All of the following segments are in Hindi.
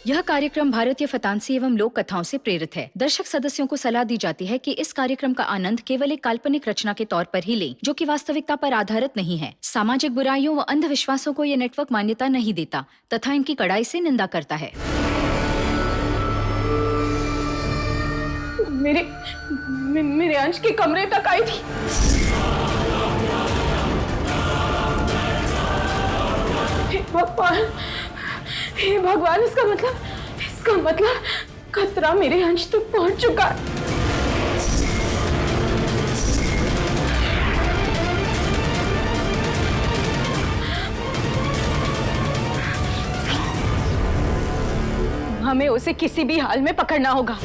यह कार्यक्रम भारतीय फतांसी एवं लोक कथाओं से प्रेरित है। दर्शक सदस्यों को सलाह दी जाती है कि इस कार्यक्रम का आनंद केवल एक काल्पनिक रचना के तौर पर ही लें, जो कि वास्तविकता पर आधारित नहीं है। सामाजिक बुराइयों व अंधविश्वासों को यह नेटवर्क मान्यता नहीं देता तथा इनकी कड़ाई से निंदा करता है। मेरे अंश के कमरे तक आई थी। हे भगवान, इसका मतलब खतरा मेरे अंश तक पहुंच चुका है। हमें उसे किसी भी हाल में पकड़ना होगा।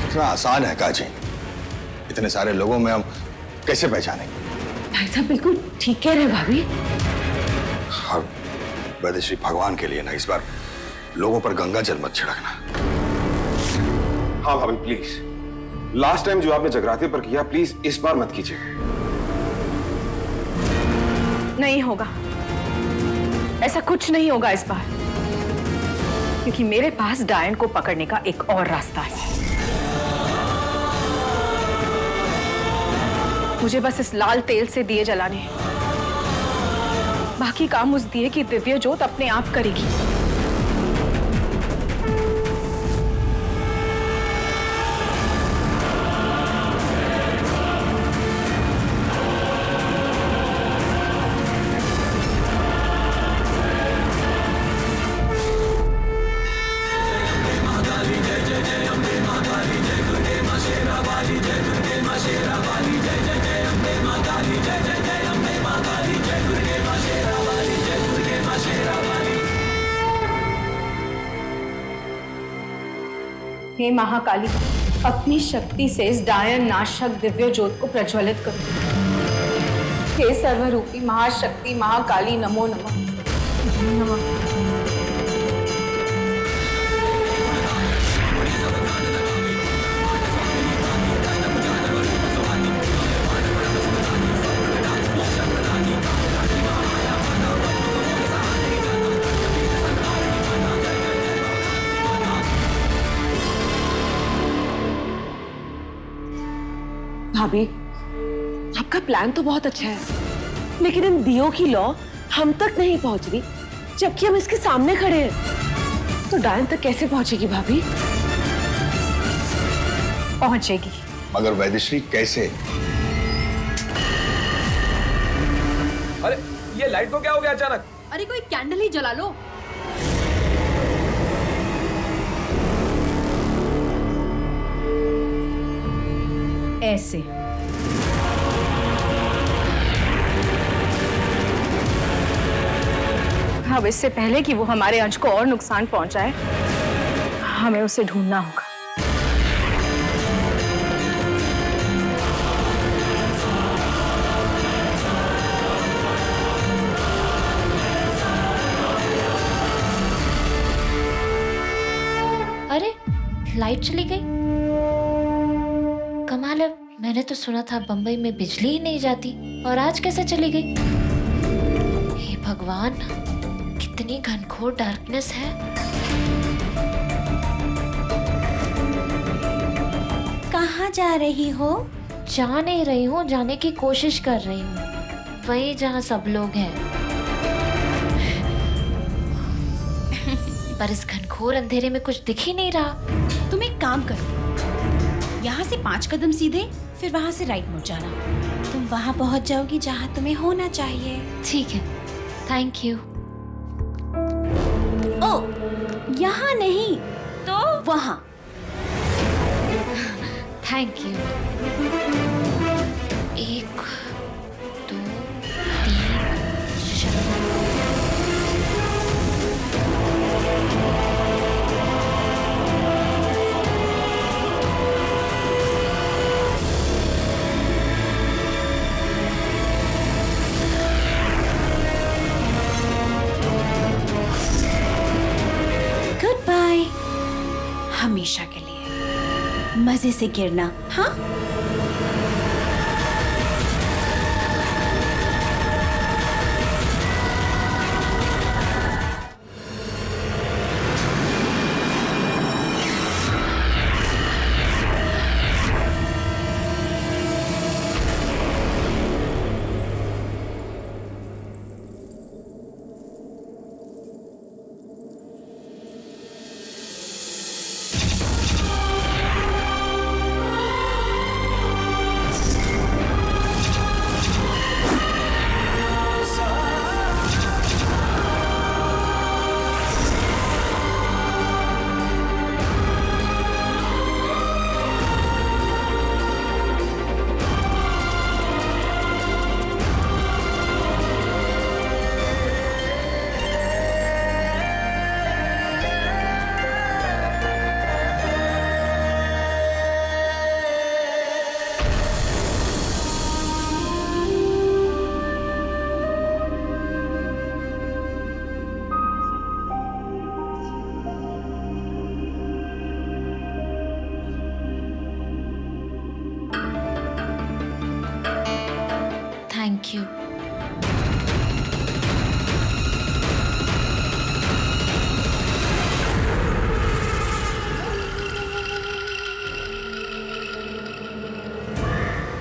इतना आसान है काजी? इतने सारे लोगों में हम कैसे पहचानेंगे? भाई साहब बिल्कुल ठीक कह रहे भाभी। और वैदेश्री, भगवान के लिए ना इस बार लोगों पर गंगा जल मत छिड़कना। हाँ भाभी प्लीज, लास्ट टाइम जो आपने जगराते पर किया, प्लीज इस बार मत कीजिए। नहीं होगा, ऐसा कुछ नहीं होगा इस बार, क्योंकि मेरे पास डायन को पकड़ने का एक और रास्ता है। मुझे बस इस लाल तेल से दिए जलाने हैं। बाकी काम उस दिए की दिव्य ज्योत अपने आप करेगी। हे महाकाली, अपनी शक्ति से इस डायन नाशक दिव्य ज्योत को प्रज्वलित करो। हे सर्वरूपी महाशक्ति महाकाली, नमो नमः। नमः। भाभी, आपका प्लान तो बहुत अच्छा है, लेकिन इन दियों की लौ हम तक नहीं पहुंच रही, जबकि हम इसके सामने खड़े हैं। तो डायन तक कैसे पहुंचेगी भाभी? पहुंचेगी, मगर वैदेश्री कैसे? अरे ये लाइट को क्या हो गया अचानक? अरे कोई कैंडल ही जला लो। ऐसे अब इससे पहले कि वो हमारे अंश को और नुकसान पहुंचाए, हमें उसे ढूंढना होगा। अरे लाइट चली गई। कमाल है, मैंने तो सुना था बंबई में बिजली ही नहीं जाती, और आज कैसे चली गई? हे भगवान, कितनी घनघोर डार्कनेस है। कहाँ जा रही हो? जा नहीं रही हूँ, जाने की कोशिश कर रही हूँ, वही जहाँ सब लोग हैं। पर इस घनघोर अंधेरे में कुछ दिख ही नहीं रहा। तुम एक काम करो, यहाँ से 5 कदम सीधे, फिर वहाँ से राइट मुड़ जाना। तुम वहाँ पहुँच जाओगी जहाँ तुम्हें होना चाहिए। ठीक है, थैंक यू। ओ, यहाँ नहीं तो वहाँ। Thank you. 1 2 3 good bye. हमेशा के लिए मजे से गिरना, हाँ?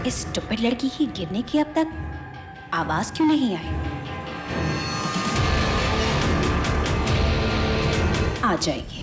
इस स्टूपिड लड़की की गिरने की अब तक आवाज क्यों नहीं आई? आ जाएगी।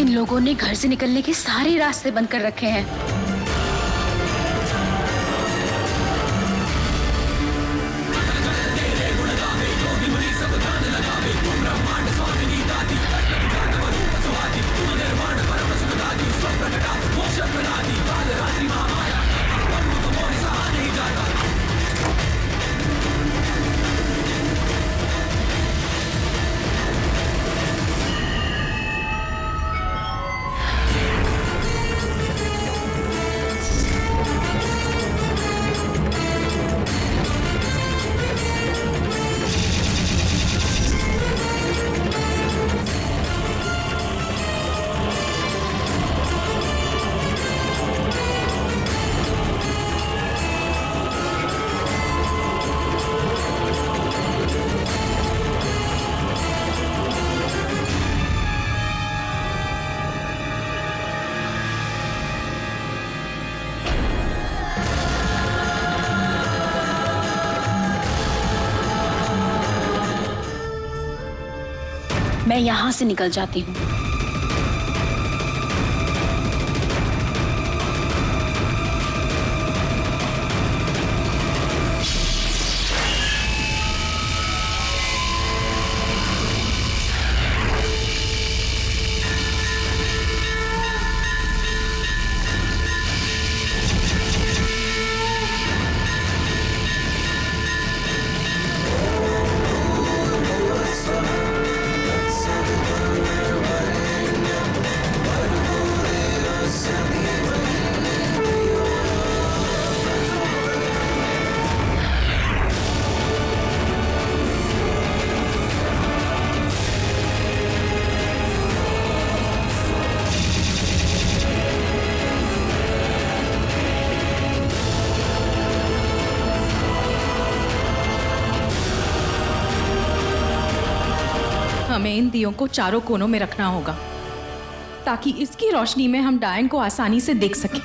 इन लोगों ने घर से निकलने के सारे रास्ते बंद कर रखे हैं। मैं यहाँ से निकल जाती हूँ। हमें इन दियों को चारों कोनों में रखना होगा ताकि इसकी रोशनी में हम डायन को आसानी से देख सकें।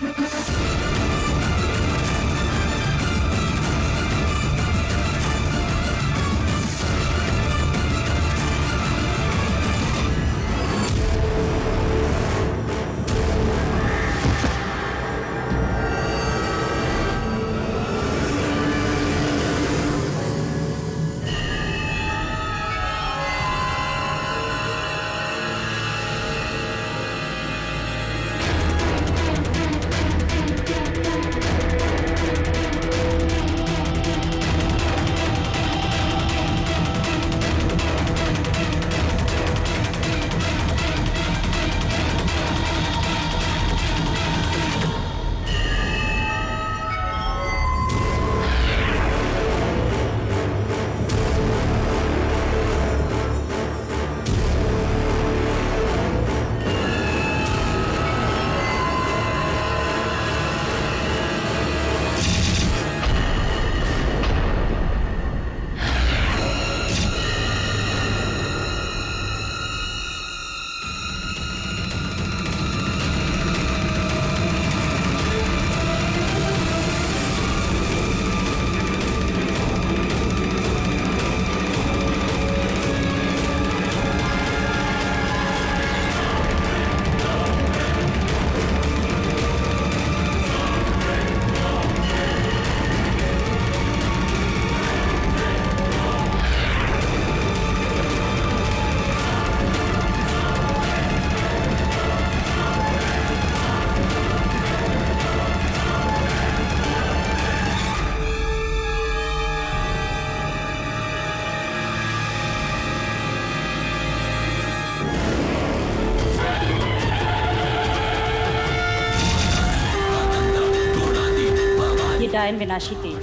डायन विनाशी तेल।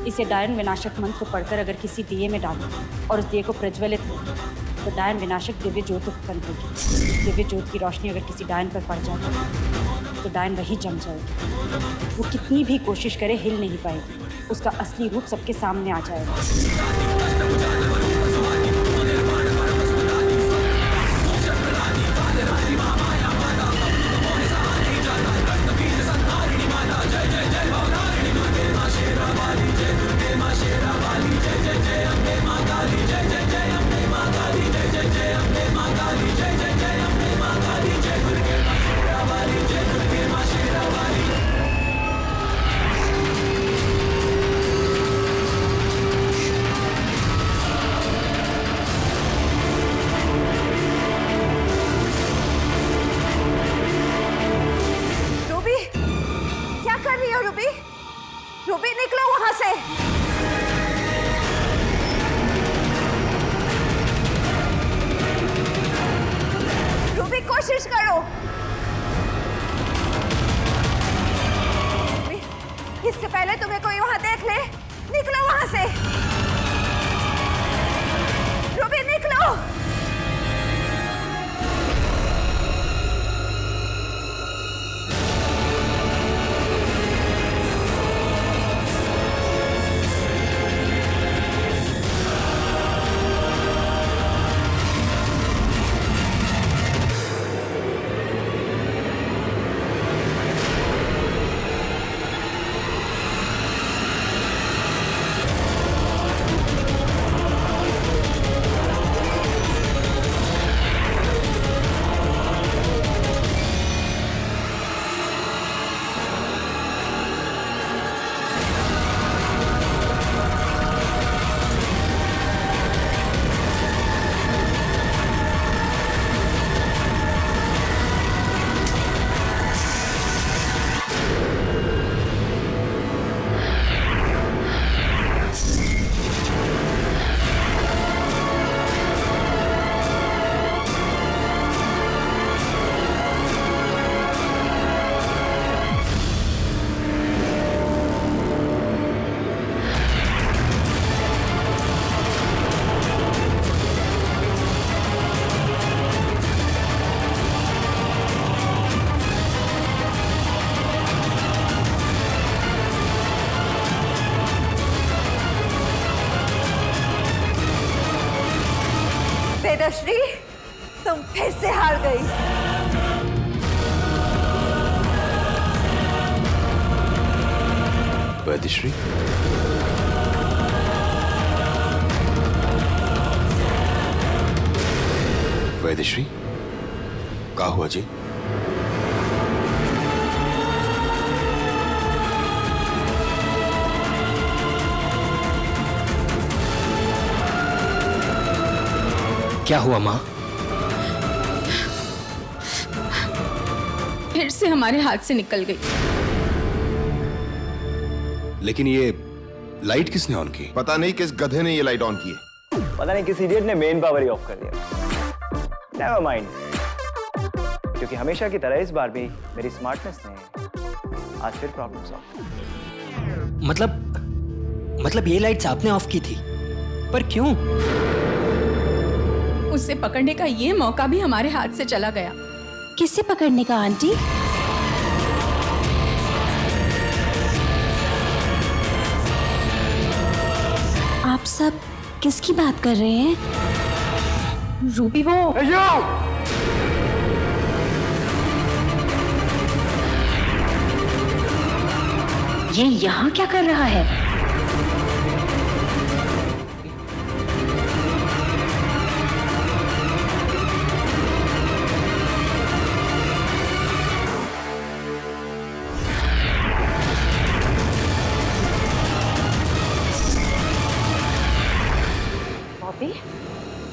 इसे डायन विनाशक मंत्र पढ़कर अगर किसी दिए में डालो और उस दिए को प्रज्वलित करो तो डायन विनाशक दिव्य ज्योत उत्पन्न होगी। दिव्य ज्योत की रोशनी अगर किसी डायन पर पड़ जाए तो डायन वहीं जम जाएगी। वो कितनी भी कोशिश करे हिल नहीं पाएगी। उसका असली रूप सबके सामने आ जाएगा। रूबी निकलो वहां से। रूबी कोशिश करो। इससे पहले तुम्हें कोई वहां देख ले, निकलो वहां से। रूबी निकलो। वेदश्री, तुम फिर से हार गई। वेदश्री, वेदश्री, क्या हुआ जी? क्या हुआ माँ? फिर से हमारे हाथ से निकल गई। लेकिन ये लाइट किसने ऑन की? पता नहीं किस गधे ने ये लाइट ऑन की है। पता नहीं किस इडियट ने मेन पावर ही ऑफ कर दिया। नेवर माइंड, क्योंकि हमेशा की तरह इस बार भी मेरी स्मार्टनेस ने आज फिर प्रॉब्लम सॉल्व। मतलब ये लाइट्स आपने ऑफ की थी, पर क्यों? उसे पकड़ने का ये मौका भी हमारे हाथ से चला गया। किससे पकड़ने का आंटी? आप सब किसकी बात कर रहे हैं? रूबी वो ये यहाँ क्या कर रहा है?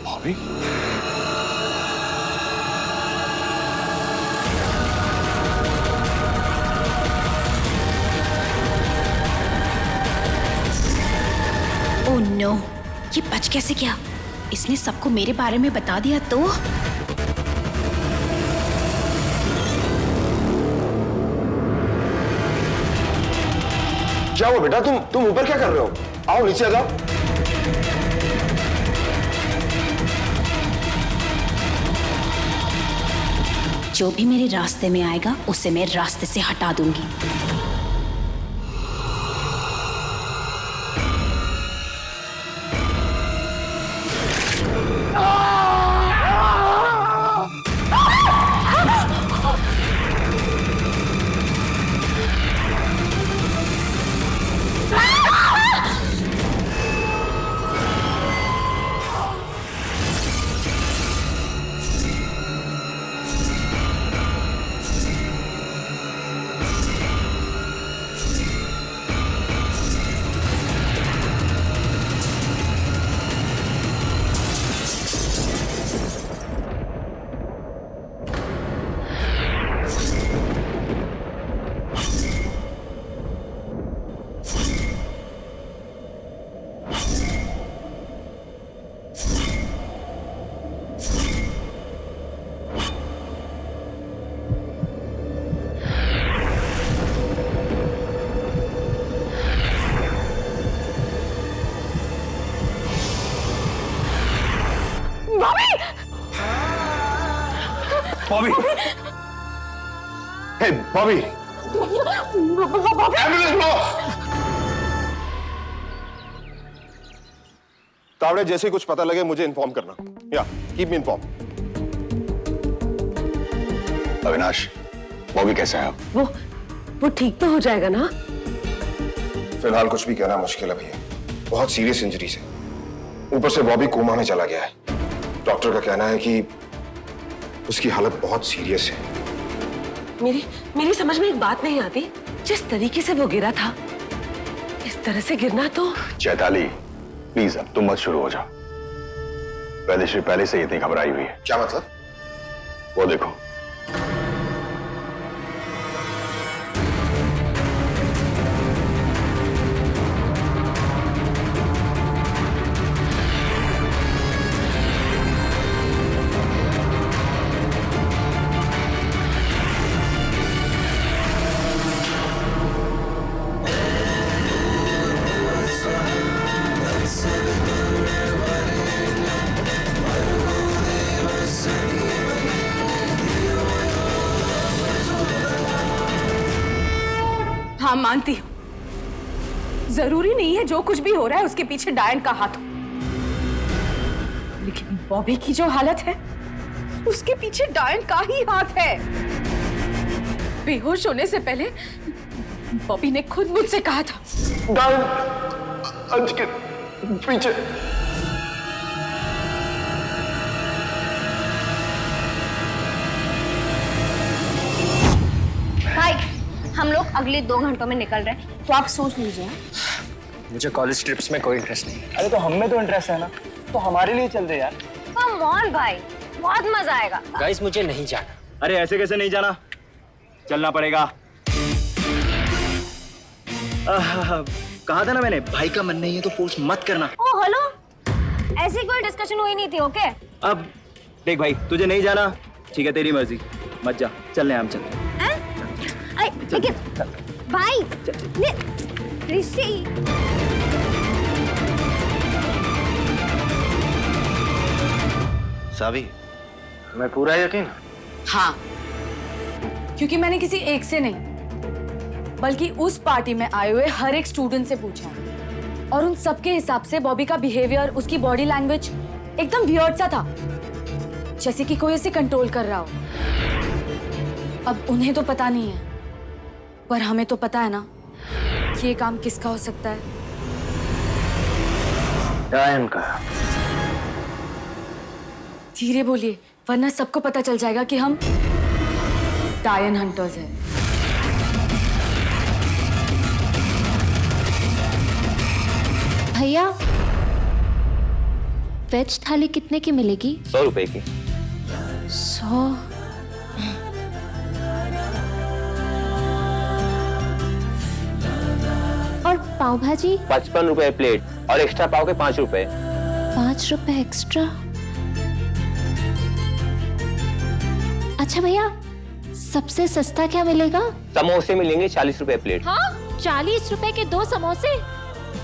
भाभी? ओह नो, ये बच कैसे गया? इसने सबको मेरे बारे में बता दिया तो? क्या हुआ बेटा, तुम ऊपर क्या कर रहे हो? आओ नीचे आ जाओ। जो भी मेरे रास्ते में आएगा उसे मैं रास्ते से हटा दूंगी। बॉबी, हे बॉबी, एम्बुलेंस बुलाओ। तावड़े, जैसे ही कुछ पता लगे मुझे इन्फॉर्म करना। या keep me inform. Avinash, Bobby कैसा है अब? वो ठीक तो हो जाएगा ना? फिलहाल कुछ भी कहना मुश्किल है भैया, बहुत सीरियस इंजरीज है। ऊपर से बॉबी कोमा में चला गया है। डॉक्टर का कहना है कि उसकी हालत बहुत सीरियस है। मेरी समझ में एक बात नहीं आती, जिस तरीके से वो गिरा था, इस तरह से गिरना तो। चैताली, प्लीज अब तुम मत शुरू हो जाओ। वैदेश्री पहले से इतनी घबराई हुई है। क्या मतलब? वो देखो। हाँ, मानती हूं, जरूरी नहीं है जो कुछ भी हो रहा है उसके पीछे डायन का हाथ हो, लेकिन बॉबी की जो हालत है उसके पीछे डायन का ही हाथ है। बेहोश होने से पहले बॉबी ने खुद मुझसे कहा था, डायन अंश के पीछे। भाई, हम लोग अगले 2 घंटों में निकल रहे हैं, तो आप सोच लीजिए। मुझे कॉलेज ट्रिप्स में कोई इंटरेस्ट नहीं। अरे तो हम में तो इंटरेस्ट है ना, तो हमारे लिए चल दे यार। कम ऑन भाई, बहुत मजा आएगा। गाइस, मुझे नहीं जाना। अरे ऐसे कैसे नहीं जाना, चलना पड़ेगा। कहा था ना मैंने, भाई का मन नहीं है तो फोर्स मत करना। ओ हेलो, ऐसी कोई डिस्कशन हुई नहीं थी। ओके, अब देख भाई, तुझे नहीं जाना, ठीक है, तेरी मर्जी, मत जा। चलने हम चलते हैं। लेकिन भाई, ऋषि, सावी, मैं पूरा यकीन। हाँ, क्योंकि मैंने किसी एक से नहीं बल्कि उस पार्टी में आए हुए हर एक स्टूडेंट से पूछा, और उन सबके हिसाब से बॉबी का बिहेवियर, उसकी बॉडी लैंग्वेज एकदम वियर्ड सा था, जैसे कि कोई उसे कंट्रोल कर रहा हो। अब उन्हें तो पता नहीं है, पर हमें तो पता है ना कि ये काम किसका हो सकता है। डायन का। धीरे बोलिए, वरना सबको पता चल जाएगा कि हम डायन हंटर्स हैं। भैया, वेज थाली कितने की मिलेगी? 100 रुपए की। 100? और पाव भाजी? 55 रुपए प्लेट, और एक्स्ट्रा पाव के 5 रुपए। 5 रुपए एक्स्ट्रा? अच्छा भैया, सबसे सस्ता क्या मिलेगा? समोसे मिलेंगे 40 रुपए प्लेट। हाँ 40 रुपए के 2 समोसे?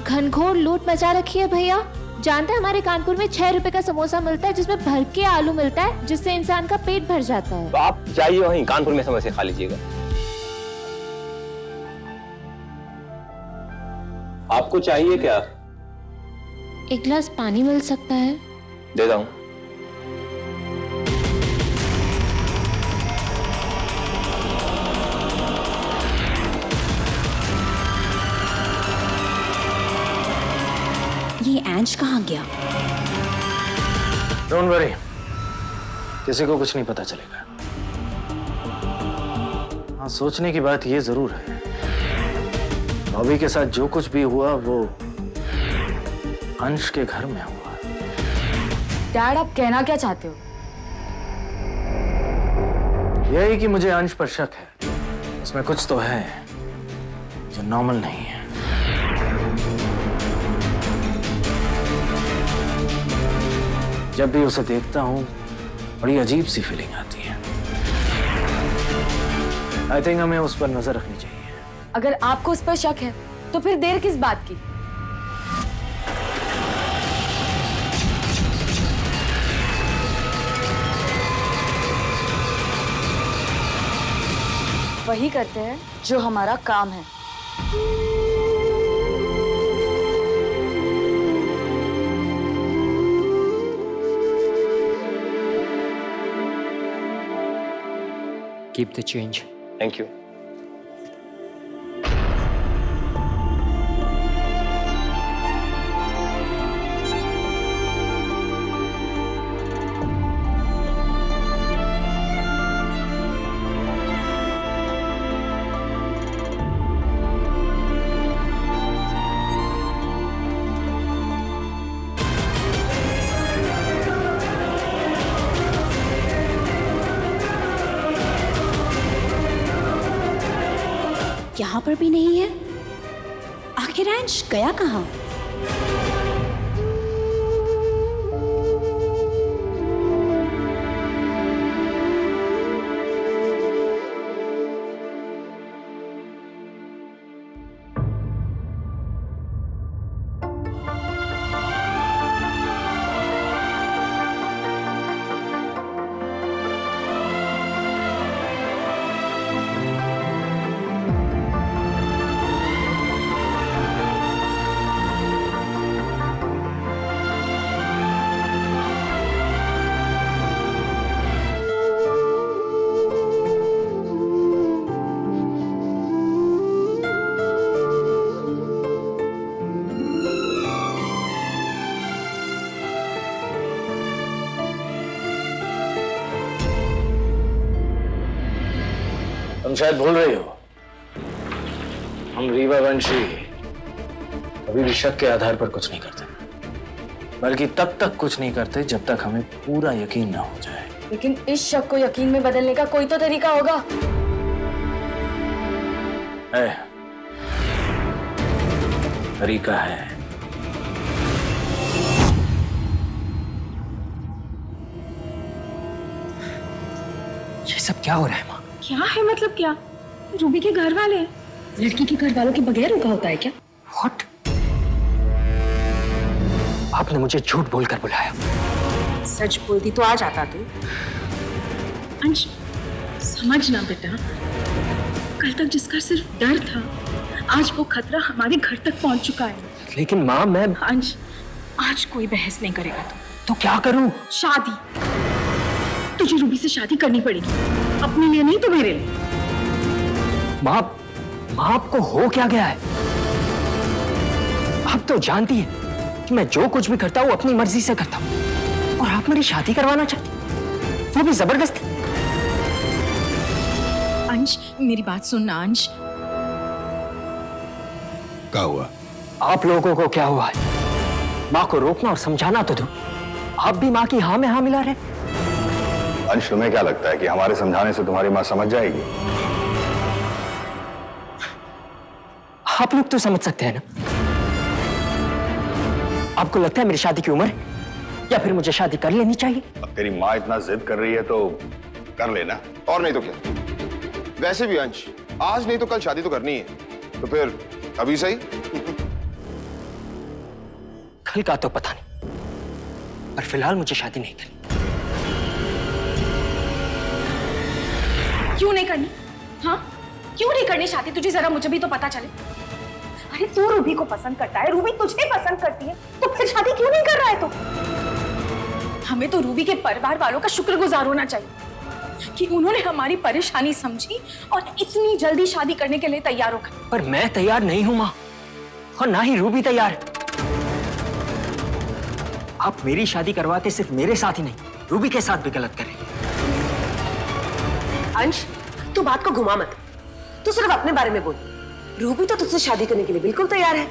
घनघोर लूट मचा रखी है भैया। जानते हैं हमारे कानपुर में 6 रुपए का समोसा मिलता है जिसमें भर के आलू मिलता है, जिससे इंसान का पेट भर जाता है। तो आप जाइए वहीं कानपुर में समोसे खा लीजिएगा। आपको चाहिए क्या? एक गिलास पानी मिल सकता है? देता हूं। ये एंज कहाँ गया? डोंट वरी, किसी को कुछ नहीं पता चलेगा। हाँ, सोचने की बात ये जरूर है, बॉबी के साथ जो कुछ भी हुआ वो अंश के घर में हुआ। डैड, आप कहना क्या चाहते हो? यही कि मुझे अंश पर शक है, उसमें कुछ तो है जो नॉर्मल नहीं है। जब भी उसे देखता हूं बड़ी अजीब सी फीलिंग आती है। आई थिंक हमें उस पर नजर रखनी चाहिए। अगर आपको उस पर शक है तो फिर देर किस बात की? वही करते हैं जो हमारा काम है। Keep the change. Thank you. यहाँ पर भी नहीं है। आखिर अंश गया कहाँ? तुम शायद भूल रही हो, हम रीवा वंशी कभी भी शक के आधार पर कुछ नहीं करते, बल्कि तब तक कुछ नहीं करते जब तक हमें पूरा यकीन ना हो जाए। लेकिन इस शक को यकीन में बदलने का कोई तो तरीका होगा। तरीका है। ये सब क्या हो रहा है माँ? क्या है मतलब क्या? रूबी के घर वाले हैं। लड़की के घर वालों के बगैर रुका होता है क्या? What? आपने मुझे झूठ बोलकर बुलाया। सच बोलती तो आ जाता तू। अंश, समझना बेटा, कल तक जिसका सिर्फ डर था, आज वो खतरा हमारे घर तक पहुंच चुका है। लेकिन माँ, मैं अंश, आज कोई बहस नहीं करेगा तो क्या करूं? शादी। तुझे रूबी से शादी करनी पड़ेगी, अपने लिए नहीं तो मेरे लिए। माँ, आपको हो क्या गया है? आप तो जानती है कि मैं जो कुछ भी करता हूँ अपनी मर्जी से करता हूँ, और आप मेरी शादी करवाना चाहती, वो भी जबरदस्ती। अंश, मेरी बात सुनना। अंश, क्या हुआ? आप लोगों को क्या हुआ है? माँ को रोकना और समझाना तो दो, आप भी माँ की हाँ में हाँ मिला रहे। अंश, तुम्हें क्या लगता है कि हमारे समझाने से तुम्हारी माँ समझ जाएगी? आप लोग तो समझ सकते हैं ना। आपको लगता है मेरी शादी की उम्र है, या फिर मुझे शादी कर लेनी चाहिए? अब तेरी माँ इतना जिद कर रही है तो कर लेना। और नहीं तो क्या। वैसे भी अंश, आज नहीं तो कल शादी तो करनी है। तो फिर अभी सही? कल का तो पता नहीं, पर फिलहाल मुझे शादी नहीं करनी। क्यों नहीं करनी? हाँ, क्यों नहीं करनी शादी? तुझे जरा मुझे भी तो पता चले। अरे तू रूबी को पसंद करता है, रूबी तुझे पसंद करती है, तो फिर शादी क्यों नहीं कर रहा है तू? हमें तो रूबी के परिवार वालों का शुक्रगुजार होना चाहिए कि उन्होंने हमारी परेशानी समझी और इतनी जल्दी शादी करने के लिए तैयार हो गए। पर मैं तैयार नहीं हूं माँ, और ना ही रूबी तैयार है। आप मेरी शादी करवाते सिर्फ मेरे साथ ही नहीं, रूबी के साथ भी गलत कर रही हैं। अंश, तू बात को घुमा मत, तू सिर्फ अपने बारे में बोल। रूबी तो तुझसे शादी करने के लिए बिल्कुल तैयार है।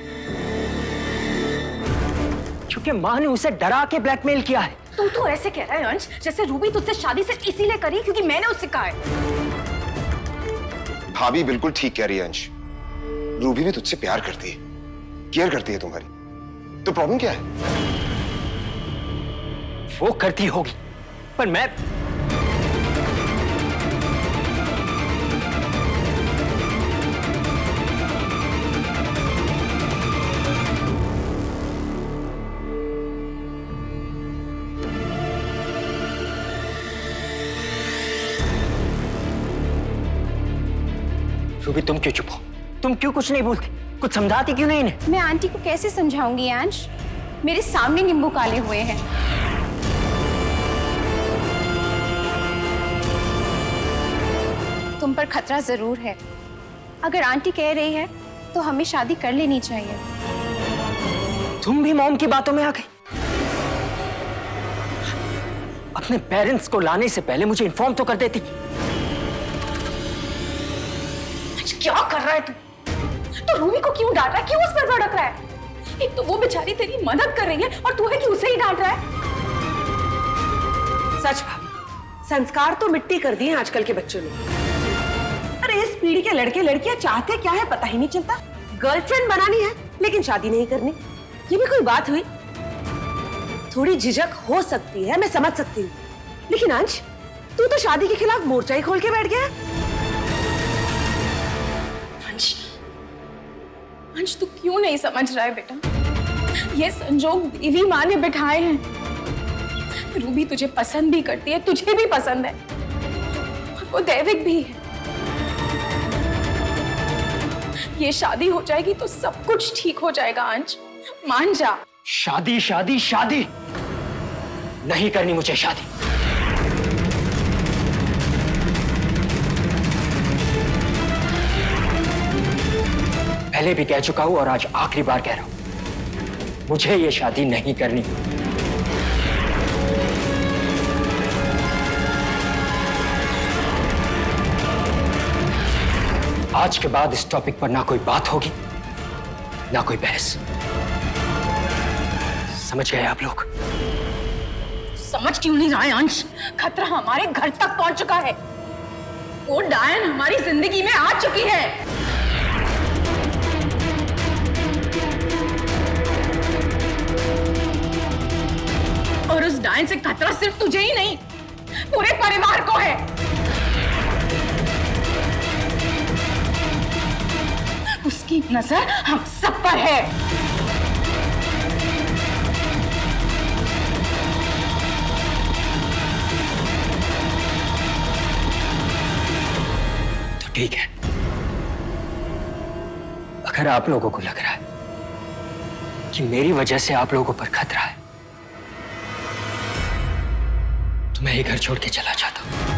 क्योंकि माँ ने उसे डरा के ब्लैकमेल किया है। तू ऐसे कह रहा है अंश जैसे रूबी तुझसे शादी सिर्फ इसीलिए करी क्योंकि मैंने उससे कहा है। भाभी बिल्कुल ठीक कह रही है अंश। रूबी भी तुझसे प्यार करती है, केयर करती है तुम्हारी, तो प्रॉब्लम क्या है? वो करती होगी, पर मैं रूबी, तुम क्यों चुप हो? तुम क्यों कुछ नहीं बोलती? कुछ समझाती क्यों नहीं इन्हें? मैं आंटी को कैसे समझाऊंगी अंश? मेरे सामने नींबू काले हुए हैं। तुम पर खतरा जरूर है। अगर आंटी कह रही है तो हमें शादी कर लेनी चाहिए। तुम भी मॉम की बातों में आ गई। अपने पेरेंट्स को लाने से पहले मुझे इन्फॉर्म तो कर देती। क्या कर रहा है तू? तो रूबी को क्यों डांट रहा है? क्यों उस पर भड़क रहा है? एक तो वो बेचारी तेरी मदद कर रही है और तू है कि उसे ही डांट रहा है। सच भाभी, संस्कार तो मिट्टी कर दिए आजकल के बच्चों ने। अरे इस पीढ़ी के लड़के लड़कियां चाहते क्या है पता ही नहीं चलता। गर्लफ्रेंड बनानी है लेकिन शादी नहीं करनी, ये भी कोई बात हुई? थोड़ी झिझक हो सकती है, मैं समझ सकती हूँ, लेकिन अंश, तू तो शादी के खिलाफ मोर्चा ही खोल के बैठ गया है। अंश, तू क्यों नहीं समझ रहा है बेटा? ये संजोग देवी माँ ने बिठाए हैं। रूबी तुझे पसंद भी करती है, तुझे भी पसंद है, और वो दैविक भी है। ये शादी हो जाएगी तो सब कुछ ठीक हो जाएगा अंश, मान जा। शादी शादी शादी नहीं करनी मुझे शादी। पहले भी कह चुका हूं और आज आखिरी बार कह रहा हूं, मुझे ये शादी नहीं करनी। आज के बाद इस टॉपिक पर ना कोई बात होगी, ना कोई बहस। समझ गए आप लोग? समझ क्यों नहीं रहा है अंश? खतरा हमारे घर तक पहुंच चुका है। वो डायन हमारी जिंदगी में आ चुकी है। और उस डायन से खतरा सिर्फ तुझे ही नहीं, पूरे परिवार को है। उसकी नजर हम सब पर है। तो ठीक है, अगर आप लोगों को लग रहा है कि मेरी वजह से आप लोगों पर खतरा है, तो मैं ये घर छोड़ के चला जाता हूं।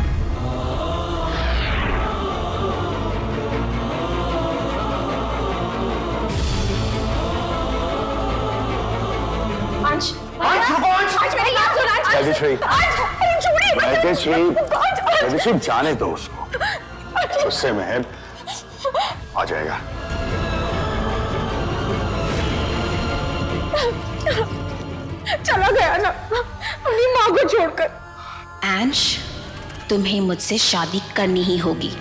अंश, मेरी बात सुन अंश। राजेश्वरी, जाने दो उसको, गुस्से में है, आ जाएगा। चला गया ना अपनी माँ को छोड़कर। अंश, तुम्हें मुझसे शादी करनी ही होगी।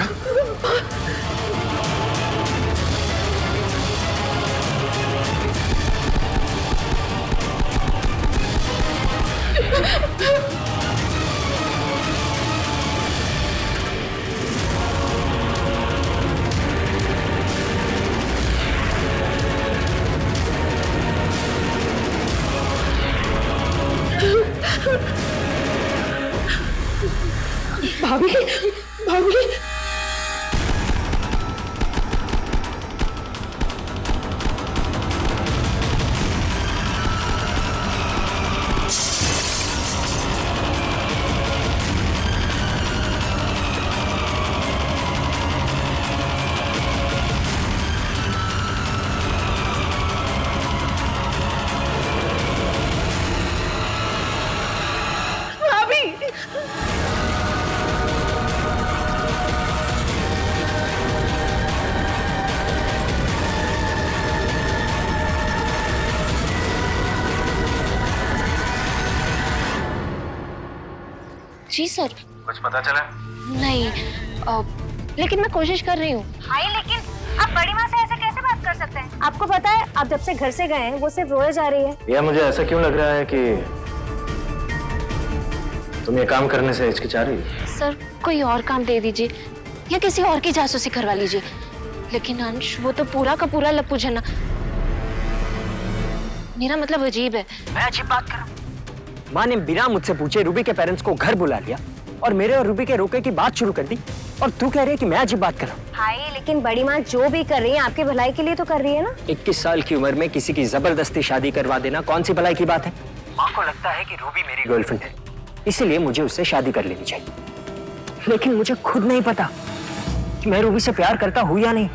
क्या? भाभी, भाभी। जी सर। कुछ पता चला? नहीं, लेकिन मैं कोशिश कर रही हूँ। भाई लेकिन आप बड़ी माँ से ऐसे कैसे बात कर सकते हैं? आपको पता है आप जब से घर से गए हैं वो सिर्फ रोए जा रही है। या मुझे ऐसा क्यों लग रहा है कि तुम ये काम करने से हिचकिचा रही हो? सर कोई और काम दे दीजिए या किसी और की जासूसी करवा लीजिए, लेकिन अंश वो तो पूरा का पूरा लप्पू झन्ना। मेरा मतलब अजीब है। मैं अजीब बात कर रहा हूँ? माँ ने बिना मुझसे पूछे रूबी के पेरेंट्स को घर बुला लिया और मेरे और रूबी के रोके की बात शुरू कर दी, और तू कह रही है कि मैं अजीब बात कर रहा हूँ? भाई लेकिन बड़ी माँ जो भी कर रही है आपकी भलाई के लिए तो कर रही है ना। 21 साल की उम्र में किसी की जबरदस्ती शादी करवा देना कौन सी भलाई की बात है? माँ को लगता है कि रूबी मेरी गर्लफ्रेंड है, इसीलिए मुझे उससे शादी कर लेनी चाहिए। लेकिन मुझे खुद नहीं पता कि मैं रूबी से प्यार करता हूँ या नहीं।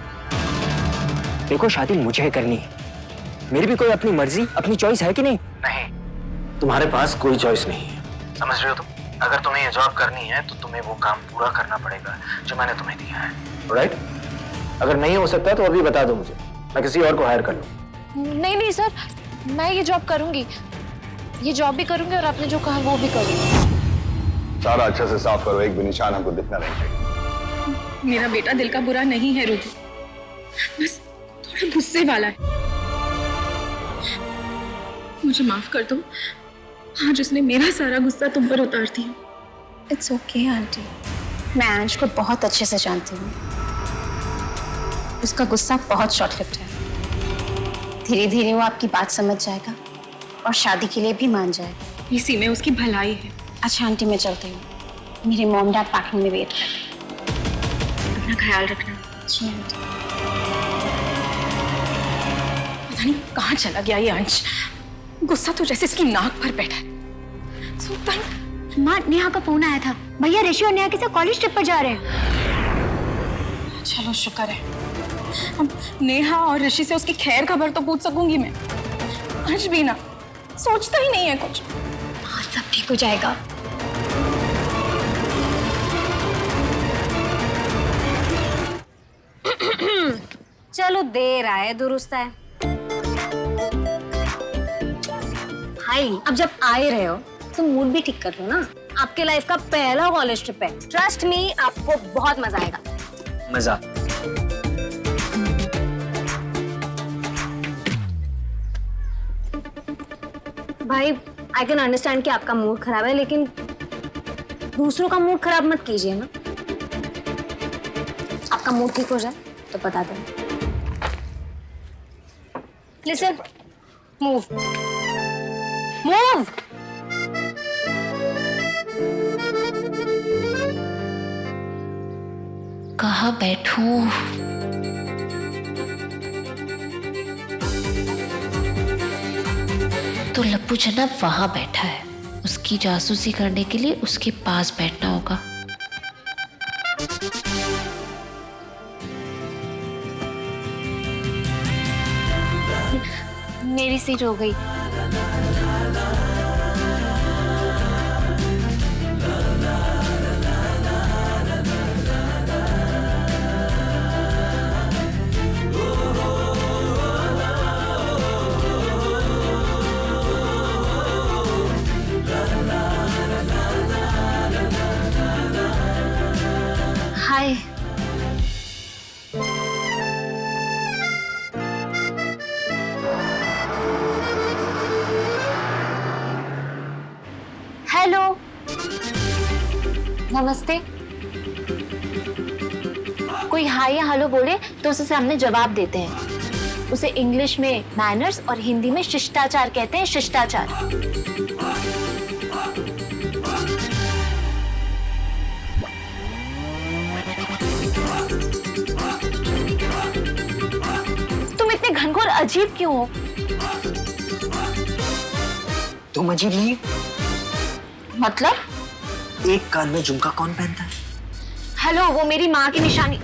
देखो शादी मुझे करनी है, मेरी भी कोई अपनी मर्जी अपनी चॉइस है कि नहीं? नहीं, तुम्हारे पास कोई चॉइस नहीं है, समझ रहे हो तुम? अगर तुम्हें ये जॉब करनी है तो तुम्हें वो काम पूरा करना पड़ेगा जो मैंने तुम्हें दिया है, राइट? अगर नहीं हो सकता तो अभी बता दो मुझे, मैं किसी और को हायर कर लूँ। नहीं नहीं सर, मैं ये जॉब करूंगी, ये जॉब भी करूंगी और आपने जो कहा वो भी करूंगी। सारा अच्छे से साफ करो, एक भी निशान हमको दिखना नहीं चाहिए। मेरा बेटा दिल का बुरा नहीं है रूबी, बस थोड़ा गुस्से वाला है। मुझे माफ कर दो, आज उसने मेरा सारा गुस्सा तुम पर उतार दिया। इट्स ओके आंटी, मैं अंश को बहुत अच्छे से जानती हूँ। उसका गुस्सा बहुत शॉर्ट लिव्ड है। धीरे धीरे वो आपकी बात समझ जाएगा और शादी के लिए भी मान जाएगा। इसी में उसकी भलाई है। अच्छा आंटी मैं चलती हूँ, मेरे मॉम डैड पार्किंग में वेट कर रहे हैं। अपना ख्याल रखना। जी आंटी। पता नहीं कहाँ चला गया ये अंश, गुस्सा तो जैसे इसकी नाक पर बैठा है। सुल्तान, माँ नेहा का फोन आया था, भैया ऋषि और नेहा के साथ कॉलेज ट्रिप पर जा रहे हैं। चलो शुक्र है, अब नेहा और ऋषि से उसकी खैर खबर तो पूछ सकूंगी मैं। आज भी ना सोचता ही नहीं है कुछ। हाँ सब ठीक हो जाएगा। चलो देर आए दुरुस्त है। भाई अब जब आ ही रहे हो तो मूड भी ठीक कर लो ना। आपके लाइफ का पहला कॉलेज ट्रिप है, ट्रस्ट मी आपको बहुत मजा आएगा। मजा? भाई आई कैन अंडरस्टैंड कि आपका मूड खराब है, लेकिन दूसरों का मूड खराब मत कीजिए ना। आपका मूड ठीक हो जाए तो बता दो। Listen, move move. कहाँ बैठूं? तो लप्पू झन्ना वहां बैठा है, उसकी जासूसी करने के लिए उसके पास बैठना होगा। मेरी सीट हो गई। हाय, नमस्ते। कोई हाय या हेलो बोले तो उसे सामने जवाब देते हैं। उसे इंग्लिश में मैनर्स और हिंदी में शिष्टाचार कहते हैं, शिष्टाचार। तुम इतने घनघोर अजीब क्यों हो? तुम अजीब नहीं? मतलब? एक कान में झुमका कौन पहनता है? हेलो, वो मेरी माँ की निशानी।